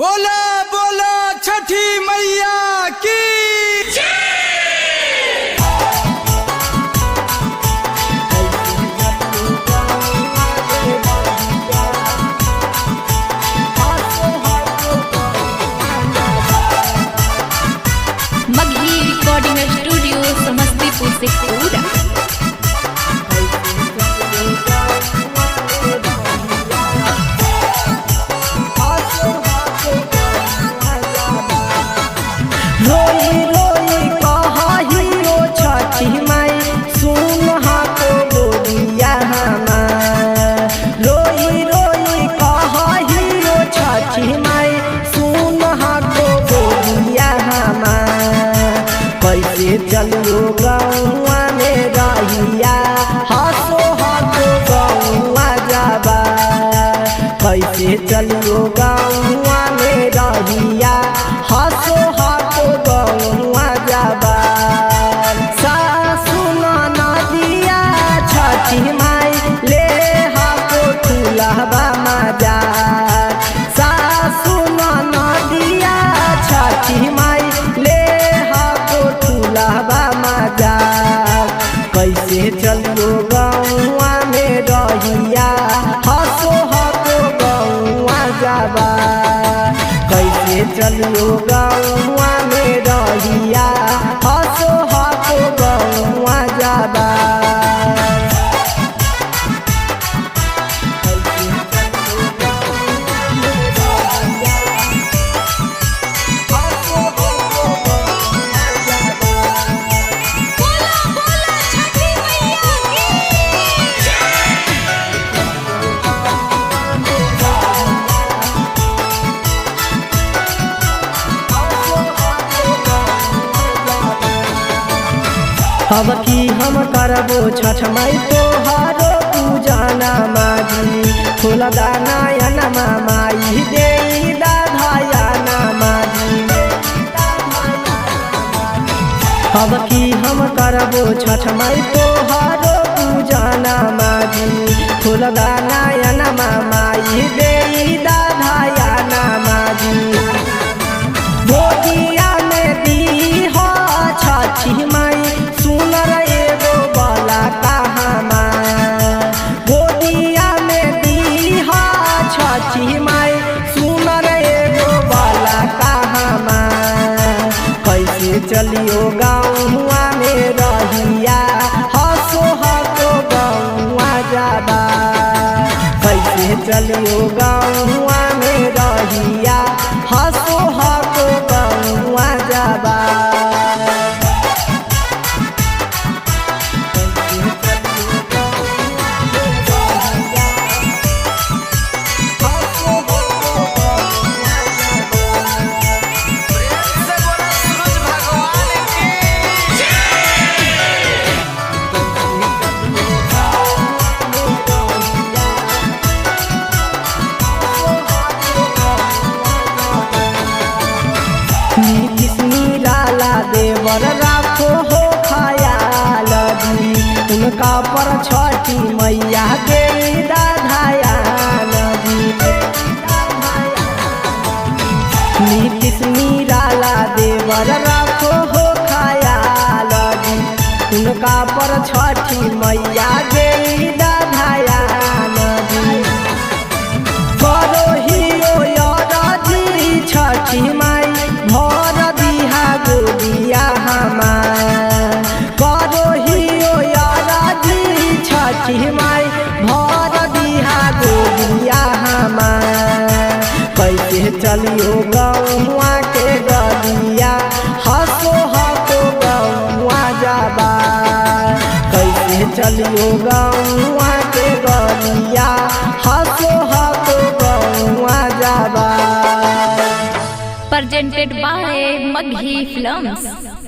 बोला बोला छठी मैया की मगही रिकॉर्डिंग स्टूडियो समस्तीपुर से पूरा रोई रोई कही ओ छठी माई सुन हाथो बोलिया हमार। रोई रोई कही ओ छठी माई सुन हाथो बोलिया हमार। कैसे चलियो गौआ में रहिया हसो हाथो गौआ जाबा। कैसे चलियो गौआ में रहिया हसो हाथो गौआ जाबा। सासु नदिया छठी माई ले हाथो ठुलहबा मजा। सासु नदिया छठी माई ले हाथो ठुलहबा मजा। कैसे चलियो गौआ में रहिया हसो हाथो गौआ जाबा। कैसे चलियो गौआ में रहिया हसो हाथो गौआ जाबा। अब की हम करबो छठ माई तोहारो पूजना माजी। फूल दाना नमा माई दे दाधाया माजी। अब की हम करबो छठ माई तोहारो पूजना माजी। फूल दाना नमा माई दे दाधाया माजी। भोगिया में दी हो छठी माई सुनर एगो बाला कहामा। गोदिया में दीहा छठी माई सुनर एगो बाला कहामा। कैसे चलियो गौआ में रहिया हसो हाथो गौआ जाबा। कैसे चलियो गौआ में रहिया हसो हाथो गौआ जाबा। देवर राखो हो खयाल दी उनका पर छठी मैया के दाधाया नदी। नीतीश निराला देवर राखो हो खयाल दी उनका पर छठी मैया के दाधाया नदी। करो ही ओ राजी छठी माई भर दिहा गोदिया हमार। करो ही ओ राजी छठी माई भर दिहा गोदिया हमार। कैसे चलियो गौआ के गलिया हसो हाथो गौआ जाबा। कैसे चलियो गौआ के गलिया हसो हाथो गौआ जाबा। presented by Maghi Films।